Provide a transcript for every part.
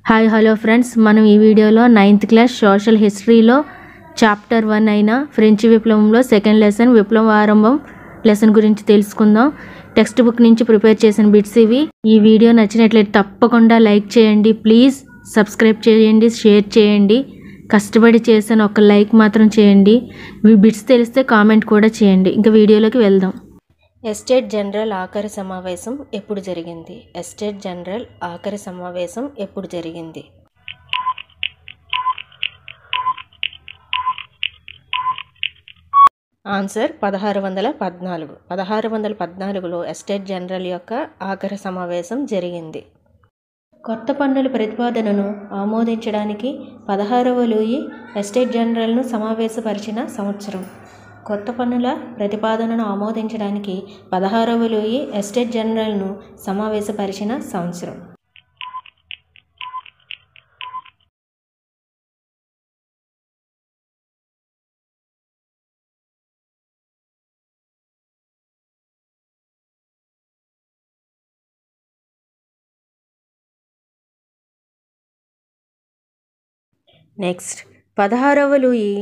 Hi hello friends, మనం ఈ వీడియోలో 9th క్లాస్ సోషల్ హిస్టరీలో చాప్టర్ 1 అయిన ఫ్రెంచ్ విప్లవంలో సెకండ్ లెసన్ విప్లవం ఆరంభం లెసన్ గురించి తెలుసుకుందాం. టెక్స్ట్ బుక్ నుంచి ప్రిపేర్ చేసిన బిట్స్ ఇవి. ఈ వీడియో నచ్చినట్లయితే తప్పకుండా లైక్ చేయండి, ప్లీజ్ సబ్స్క్రైబ్ చేయండి, షేర్ చేయండి. కష్టపడి చేసిన ఒక లైక్ మాత్రం చేయండి. బిట్స్ తెలిస్తే కామెంట్ కూడా చేయండి. ఇంకా వీడియోలోకి వెళ్దాం. ఎస్టేట్ జనరల్ ఆఖరి సమావేశం ఎప్పుడు జరిగింది? ఎస్టేట్ జనరల్ ఆఖరి సమావేశం ఎప్పుడు జరిగింది? ఆన్సర్ 1614. 1614లో ఎస్టేట్ జనరల్ యొక్క ఆఖరి సమావేశం జరిగింది. కొత్త పన్నుల ప్రతిపాదనను ఆమోదించడానికి 16వ లూయి ఎస్టేట్ జనరల్ను సమావేశపరిచిన సంవత్సరం. కొత్త పన్నుల ప్రతిపాదనను ఆమోదించడానికి 16వ లూయి ఎస్టేట్ జనరల్ను సమావేశపరిచిన సంవత్సరం. నెక్స్ట్, 16వ లూయి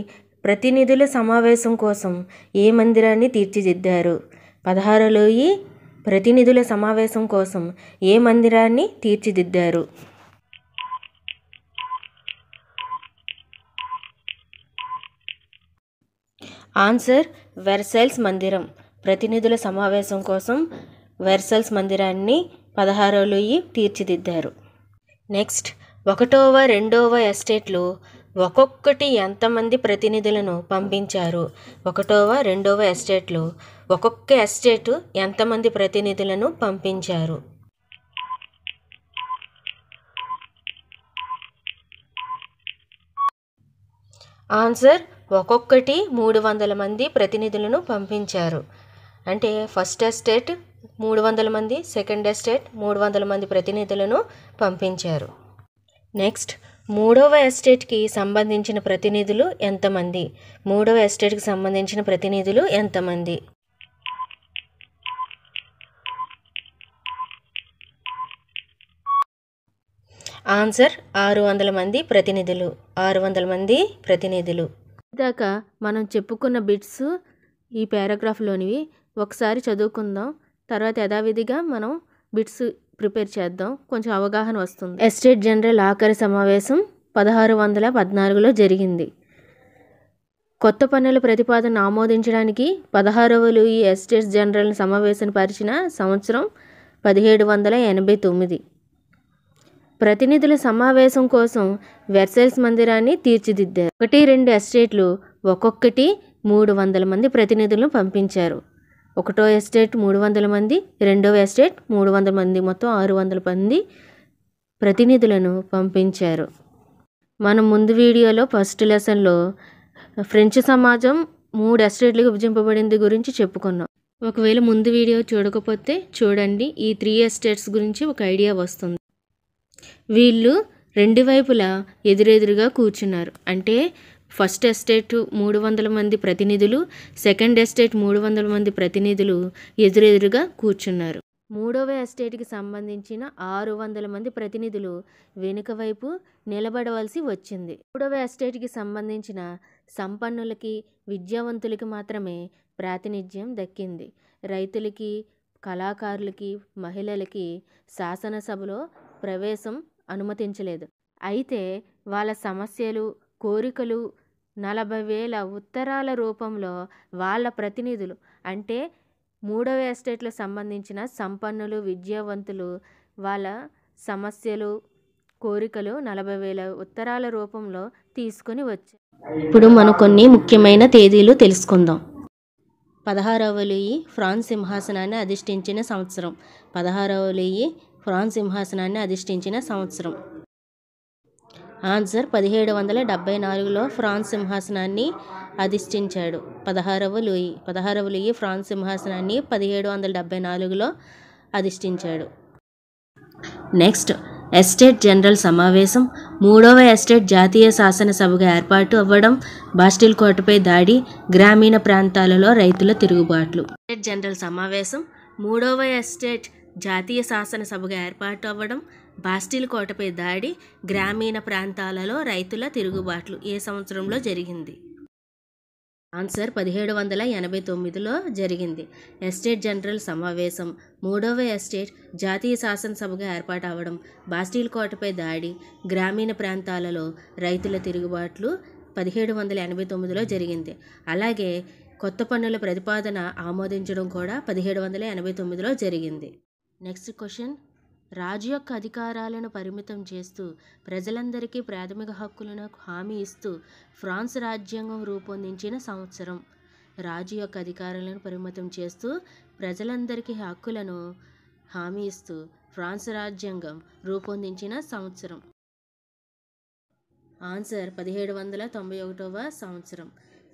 ప్రతినిధుల సమావేశం కోసం ఏ మందిరాన్ని తీర్చిదిద్దారు? 16వ లూయి ప్రతినిధుల సమావేశం కోసం ఏ మందిరాన్ని తీర్చిదిద్దారు? ఆన్సర్ వెర్సైల్స్ మందిరం. ప్రతినిధుల సమావేశం కోసం వెర్సైల్స్ మందిరాన్ని 16వ లూయి తీర్చిదిద్దారు. నెక్స్ట్, 1వ 2వ ఎస్టేట్లు ఒక్కొక్కటి ఎంతమంది ప్రతినిధులను పంపించారు? 1వ 2వ ఎస్టేట్లు ఒక్కొక్క ఎస్టేటు ఎంతమంది ప్రతినిధులను పంపించారు? ఆన్సర్ ఒక్కొక్కటి 300 మంది ప్రతినిధులను పంపించారు. అంటే ఫస్ట్ ఎస్టేట్ 300 మంది, సెకండ్ ఎస్టేట్ 300 మంది ప్రతినిధులను పంపించారు. నెక్స్ట్, 3వ ఎస్టేట్కి సంబంధించిన ప్రతినిధులు ఎంతమంది? 3వ ఎస్టేట్కి సంబంధించిన ప్రతినిధులు ఎంతమంది? ఆన్సర్ 600 మంది ప్రతినిధులు. 600 మంది ప్రతినిధులు. దాకా మనం చెప్పుకున్న బిట్స్ ఈ పారాగ్రాఫ్లోనివి ఒకసారి చదువుకుందాం. తర్వాత యథావిధిగా మనం బిట్స్ ప్రిపేర్ చేద్దాం, కొంచెం అవగాహన వస్తుంది. ఎస్టేట్ జనరల్ ఆఖరి సమావేశం 1614లో జరిగింది. కొత్త పన్నుల ప్రతిపాదన ఆమోదించడానికి 16వ లూయి ఎస్టేట్ జనరల్ సమావేశం పరిచిన సంవత్సరం 1789. ప్రతినిధుల సమావేశం కోసం వెర్సైల్స్ మందిరాన్ని తీర్చిదిద్దారు. 1, 2 ఎస్టేట్లు ఒక్కొక్కటి 300 మంది ప్రతినిధులను పంపించారు. 1వ ఎస్టేట్ 300 మంది, 2వ ఎస్టేట్ 300 మంది, మొత్తం 600 మంది ప్రతినిధులను పంపించారు. మనం ముందు వీడియోలో ఫస్ట్ లెసన్లో ఫ్రెంచ్ సమాజం 3 ఎస్టేట్లకు విభజింపబడింది గురించి చెప్పుకున్నాం. ఒకవేళ ముందు వీడియో చూడకపోతే చూడండి, ఈ 3 ఎస్టేట్స్ గురించి ఒక ఐడియా వస్తుంది. వీళ్ళు రెండు వైపులా ఎదురెదురుగా కూర్చున్నారు. అంటే ఫస్ట్ ఎస్టేట్ 300 మంది ప్రతినిధులు, సెకండ్ ఎస్టేట్ 300 మంది ప్రతినిధులు ఎదురెదురుగా కూర్చున్నారు. 3వ ఎస్టేట్కి సంబంధించిన 600 మంది ప్రతినిధులు వెనుక వైపు నిలబడవలసి వచ్చింది. 3వ ఎస్టేట్కి సంబంధించిన సంపన్నులకి, విద్యావంతులకి మాత్రమే ప్రాతినిధ్యం దక్కింది. రైతులకి, కళాకారులకి, మహిళలకి శాసనసభలో ప్రవేశం అనుమతించలేదు. అయితే వాళ్ళ సమస్యలు, కోరికలు 40,000 ఉత్తరాల రూపంలో వాళ్ళ ప్రతినిధులు, అంటే 3వ ఎస్టేట్లకు సంబంధించిన సంపన్నులు, విద్యావంతులు వాళ్ళ సమస్యలు, కోరికలు 40,000 ఉత్తరాల రూపంలో తీసుకొని వచ్చారు. ఇప్పుడు మనం కొన్ని ముఖ్యమైన తేదీలు తెలుసుకుందాం. 16వ లూయి ఫ్రాన్స్ సింహాసనాన్ని అధిష్ఠించిన సంవత్సరం. 16వ లూయి ఫ్రాన్స్ సింహాసనాన్ని అధిష్ఠించిన సంవత్సరం. ఆన్సర్ 1774లో ఫ్రాన్స్ సింహాసనాన్ని అధిష్ఠించాడు 16వ లూయి. 16వ లూయి ఫ్రాన్స్ సింహాసనాన్ని 1774లో అధిష్ఠించాడు. నెక్స్ట్, ఎస్టేట్ జనరల్ సమావేశం. 3వ ఎస్టేట్ జాతీయ శాసనసభగా ఏర్పాటు అవ్వడం, బాస్టిల్ కోటపై దాడి, గ్రామీణ ప్రాంతాలలో రైతుల తిరుగుబాట్లు. ఎస్టేట్ జనరల్ సమావేశం. 3వ ఎస్టేట్ జాతీయ శాసనసభగా ఏర్పాటు అవ్వడం, బాస్టిల్ కోటపై దాడి, గ్రామీణ ప్రాంతాలలో రైతుల తిరుగుబాట్లు ఏ సంవత్సరంలో జరిగింది? ఆన్సర్ 1789లో జరిగింది. ఎస్టేట్ జనరల్ సమావేశం, మూడవ ఎస్టేట్ జాతీయ శాసనసభగా ఏర్పాటు అవ్వడం, బాస్టిల్ కోటపై దాడి, గ్రామీణ ప్రాంతాలలో రైతుల తిరుగుబాట్లు 1789లో జరిగింది. అలాగే కొత్త పన్నుల ప్రతిపాదన ఆమోదించడం కూడా 1789లో జరిగింది. నెక్స్ట్ క్వశ్చన్, రాజు యొక్క అధికారాలను పరిమితం చేస్తూ ప్రజలందరికీ ప్రాథమిక హక్కులను హామీ ఇస్తూ ఫ్రాన్స్ రాజ్యాంగం రూపొందించిన సంవత్సరం. రాజు యొక్క అధికారాలను పరిమితం చేస్తూ ప్రజలందరికీ హక్కులను హామీ ఇస్తూ ఫ్రాన్స్ రాజ్యాంగం రూపొందించిన సంవత్సరం. ఆన్సర్ 1791వ సంవత్సరం.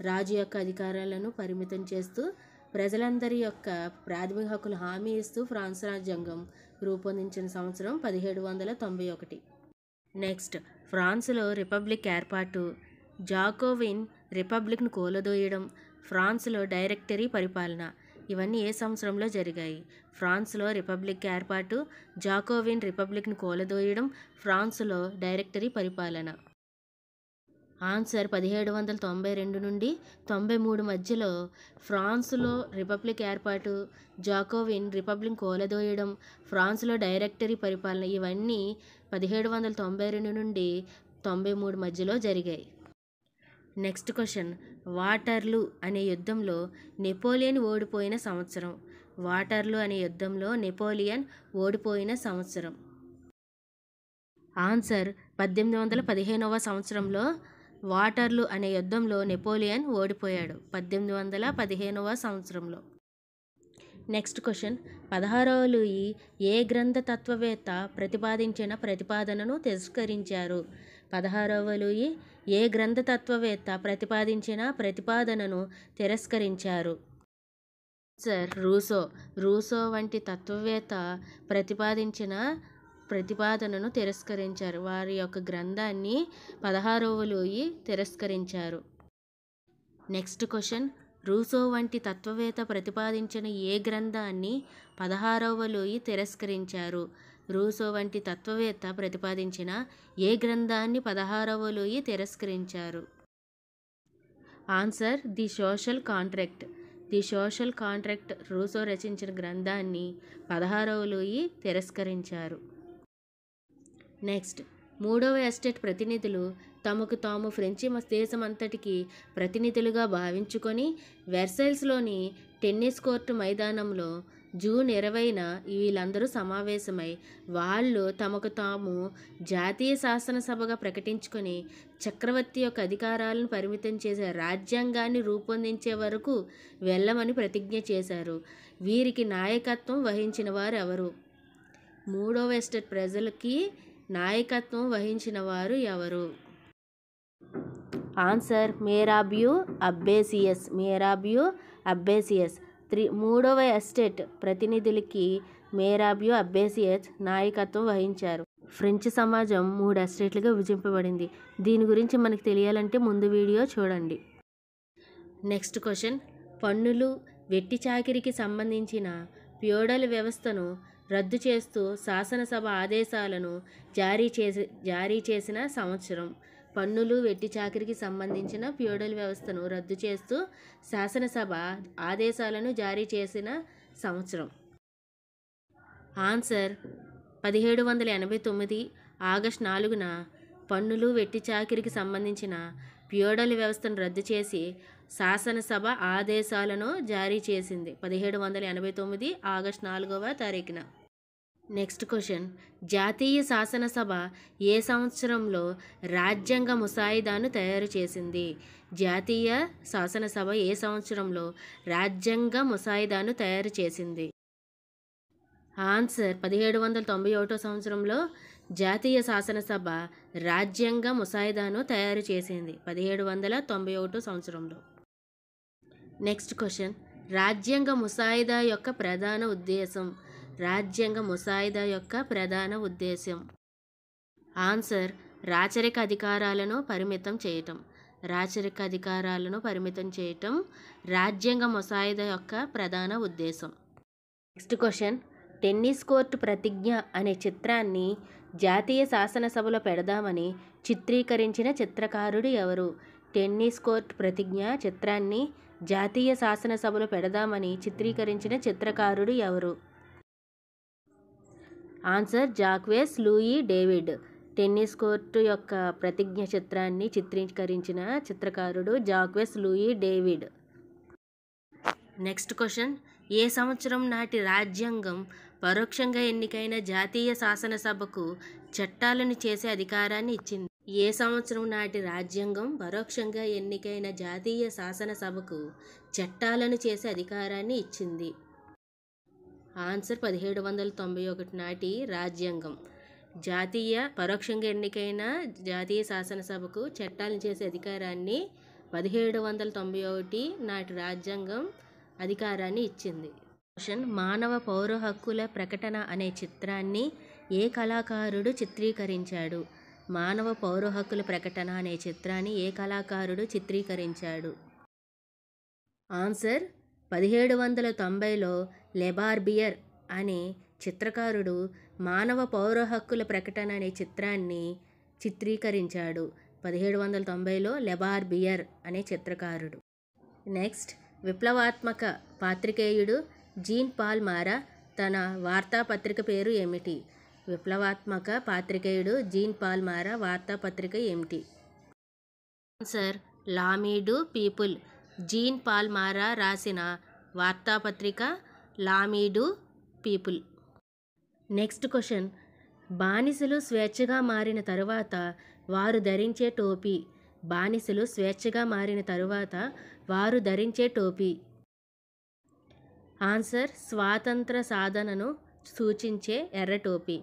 రాజు యొక్క అధికారాలను పరిమితం చేస్తూ ప్రజలందరి యొక్క ప్రాథమిక హక్కులు హామీ ఇస్తూ ఫ్రాన్స్ రాజ్యాంగం రూపొందించిన సంవత్సరం 1791. నెక్స్ట్, ఫ్రాన్స్లో రిపబ్లిక్ ఏర్పాటు, జాకోవిన్ రిపబ్లిక్ను కూలదోయడం, ఫ్రాన్స్లో డైరెక్టరీ పరిపాలన ఇవన్నీ ఏ సంవత్సరంలో జరిగాయి? ఫ్రాన్స్లో రిపబ్లిక్ ఏర్పాటు, జాకోవిన్ రిపబ్లిక్ను కూలదోయడం, ఫ్రాన్స్లో డైరెక్టరీ పరిపాలన. ఆన్సర్ 1792 నుండి 93 మధ్యలో ఫ్రాన్స్లో రిపబ్లిక్ ఏర్పాటు, జాకోవిన్ రిపబ్లిక్ కూలదోయడం, ఫ్రాన్స్లో డైరెక్టరీ పరిపాలన ఇవన్నీ 1792 నుండి 93 మధ్యలో జరిగాయి. నెక్స్ట్ క్వశ్చన్, వాటర్లూ అనే యుద్ధంలో నెపోలియన్ ఓడిపోయిన సంవత్సరం. వాటర్లూ అనే యుద్ధంలో నెపోలియన్ ఓడిపోయిన సంవత్సరం. ఆన్సర్ 1815వ సంవత్సరంలో వాటర్లూ అనే యుద్ధంలో నెపోలియన్ ఓడిపోయాడు. 1815వ సంవత్సరంలో. నెక్స్ట్ క్వశ్చన్, 16వ లూయి ఏ గ్రంథ తత్వవేత్త ప్రతిపాదించిన ప్రతిపాదనను తిరస్కరించారు? 16వ లూయి ఏ గ్రంథ తత్వవేత్త ప్రతిపాదించిన ప్రతిపాదనను తిరస్కరించారు? ఆన్సర్ రూసో వంటి తత్వవేత్త ప్రతిపాదించిన ప్రతిపాదనను తిరస్కరించారు. వారి యొక్క గ్రంథాన్ని 16వ లూయి తిరస్కరించారు. నెక్స్ట్ క్వశ్చన్, రూసో వంటి తత్వవేత్త ప్రతిపాదించిన ఏ గ్రంథాన్ని 16వ లూయి తిరస్కరించారు? రూసో వంటి తత్వవేత్త ప్రతిపాదించిన ఏ గ్రంథాన్ని 16వ లూయి తిరస్కరించారు? Answer the social contract Russo రచించిన గ్రంథాన్ని 16వ లూయి తిరస్కరించారు. నెక్స్ట్, మూడవ ఎస్టేట్ ప్రతినిధులు తమకు తాము ఫ్రెంచి దేశమంతటికి ప్రతినిధులుగా భావించుకొని వెర్సైల్స్లోని టెన్నిస్ కోర్టు మైదానంలో జూన్ 20న వీళ్ళందరూ సమావేశమై వాళ్ళు తమకు తాము జాతీయ శాసనసభగా ప్రకటించుకొని చక్రవర్తి యొక్క అధికారాలను పరిమితం చేసే రాజ్యాంగాన్ని రూపొందించే వరకు వెళ్ళమని ప్రతిజ్ఞ చేశారు. వీరికి నాయకత్వం వహించిన వారు ఎవరు? మూడవ ఎస్టేట్ ప్రజలకి నాయకత్వం వహించిన వారు ఎవరు? ఆన్సర్ మేరాబ్యూ అబ్బేసియస్. మూడవ ఎస్టేట్ ప్రతినిధులకి మేరాబ్యూ అబ్బేసియస్ నాయకత్వం వహించారు. ఫ్రెంచ్ సమాజం 3 ఎస్టేట్లుగా విభజింపబడింది. దీని గురించి మనకు తెలియాలంటే ముందు వీడియో చూడండి. నెక్స్ట్ క్వశ్చన్, పన్నులు, వెట్టి చాకిరికి సంబంధించిన ఫ్యూడల్ వ్యవస్థను రద్దు చేస్తూ శాసనసభ ఆదేశాలను జారీ చేసిన సంవత్సరం. పన్నులు, వెట్టి చాకిరికి సంబంధించిన ఫ్యూడల్ వ్యవస్థను రద్దు చేస్తూ శాసనసభ ఆదేశాలను జారీ చేసిన సంవత్సరం. ఆన్సర్ 1789 ఆగస్టు 4న పన్నులు, వెట్టి చాకిరికి సంబంధించిన ఫ్యూడల్ వ్యవస్థను రద్దు చేసి శాసనసభ ఆదేశాలను జారీ చేసింది 1789 ఆగస్టు 4వ తారీఖున. నెక్స్ట్ క్వశ్చన్, జాతీయ శాసనసభ ఏ సంవత్సరంలో రాజ్యాంగ ముసాయిదాను తయారు చేసింది? జాతీయ శాసనసభ ఏ సంవత్సరంలో రాజ్యాంగ ముసాయిదాను తయారు చేసింది? ఆన్సర్ 1791 సంవత్సరంలో జాతీయ శాసనసభ రాజ్యాంగ ముసాయిదాను తయారు చేసింది 1791 సంవత్సరంలో. నెక్స్ట్ క్వశ్చన్, రాజ్యాంగ ముసాయిదా యొక్క ప్రధాన ఉద్దేశం. ఆన్సర్ రాచరిక అధికారాలను పరిమితం చేయటం రాజ్యాంగ ముసాయిదా యొక్క ప్రధాన ఉద్దేశం. నెక్స్ట్ క్వశ్చన్, టెన్నిస్ కోర్టు ప్రతిజ్ఞ అనే చిత్రాన్ని జాతీయ శాసనసభలో పెడదామని చిత్రీకరించిన చిత్రకారుడు ఎవరు? టెన్నిస్ కోర్ట్ ప్రతిజ్ఞ చిత్రాన్ని జాతీయ శాసనసభలో పెడదామని చిత్రీకరించిన చిత్రకారుడు ఎవరు? Answer Jacques Louis David. Tennis court యొక్క ప్రతిజ్ఞ చిత్రాన్ని చిత్రీకరించిన చిత్రకారుడు Jacques Louis David. Next question, ఏ సంవత్సరం నాటి రాజ్యాంగం పరోక్షంగా ఎన్నికైన జాతీయ శాసనసభకు చట్టాలను చేసే అధికారాన్ని ఇచ్చింది? ఏ సంవత్సరం నాటి రాజ్యాంగం పరోక్షంగా ఎన్నికైన జాతీయ శాసనసభకు చట్టాలను చేసే అధికారాన్ని ఇచ్చింది? ఆన్సర్ 1791 నాటి రాజ్యాంగం పరోక్షంగా ఎన్నికైన జాతీయ శాసనసభకు చట్టాలను చేసే అధికారాన్ని 1791 నాటి రాజ్యాంగం అధికారాన్ని ఇచ్చింది. క్వశ్చన్, మానవ పౌర హక్కుల ప్రకటన అనే చిత్రాన్ని ఏ కళాకారుడు చిత్రీకరించాడు? మానవ పౌర హక్కుల ప్రకటన అనే చిత్రాన్ని ఏ కళాకారుడు చిత్రీకరించాడు? ఆన్సర్ 1790లో లెబార్బియర్ అనే చిత్రకారుడు మానవ పౌర హక్కుల ప్రకటన అనే చిత్రాన్ని చిత్రీకరించాడు. 1790లో లెబార్బియర్ అనే చిత్రకారుడు. నెక్స్ట్, విప్లవాత్మక పాత్రికేయుడు జీన్ పాల్ మారా తన వార్తాపత్రిక పేరు ఏమిటి? విప్లవాత్మక పాత్రికేయుడు జీన్ పాల్ మారా వార్తాపత్రిక ఏమిటి? Answer L'Ami du Peuple. Jean Paul Marat రాసిన వార్తాపత్రిక L'Ami du Peuple. Next question, బానిసలు స్వేచ్ఛగా మారిన తరువాత వారు ధరించే టోపీ. బానిసలు స్వేచ్ఛగా మారిన తరువాత వారు ధరించే టోపీ. ఆన్సర్ స్వాతంత్ర సాధనను సూచించే ఎర్ర టోపీ.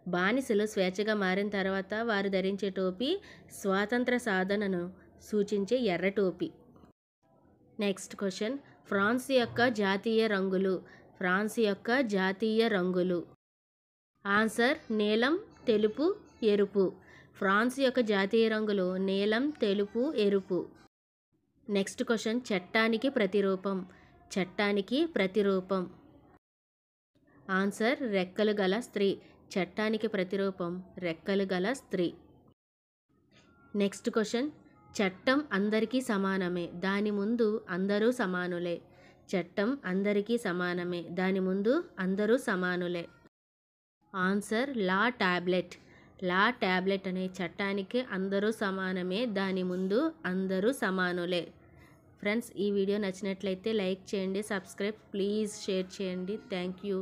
బానిసలు స్వేచ్ఛగా మారిన తర్వాత వారు ధరించే టోపీ స్వాతంత్ర సాధనను సూచించే ఎర్ర టోపీ. నెక్స్ట్ క్వశ్చన్, ఫ్రాన్స్ యొక్క జాతీయ రంగులు. ఫ్రాన్స్ యొక్క జాతీయ రంగులు. ఆన్సర్ నీలం, తెలుపు, ఎరుపు. ఫ్రాన్స్ యొక్క జాతీయ రంగులు నీలం, తెలుపు, ఎరుపు. నెక్స్ట్ క్వశ్చన్, చట్టానికి ప్రతిరూపం. చట్టానికి ప్రతిరూపం. ఆన్సర్ రెక్కలు గల స్త్రీ. చట్టానికి ప్రతిరూపం రెక్కలు గల స్త్రీ. నెక్స్ట్ క్వశ్చన్, చట్టం అందరికీ సమానమే, దాని ముందు అందరూ సమానులే. చట్టం అందరికీ సమానమే, దాని ముందు అందరూ సమానులే. ఆన్సర్ లా టాబ్లెట్. లా టాబ్లెట్ అనే చట్టానికి అందరూ సమానమే, దాని ముందు అందరూ సమానులే. ఫ్రెండ్స్, ఈ వీడియో నచ్చినట్లయితే లైక్ చేయండి, సబ్స్క్రైబ్, ప్లీజ్ షేర్ చేయండి. Thank you.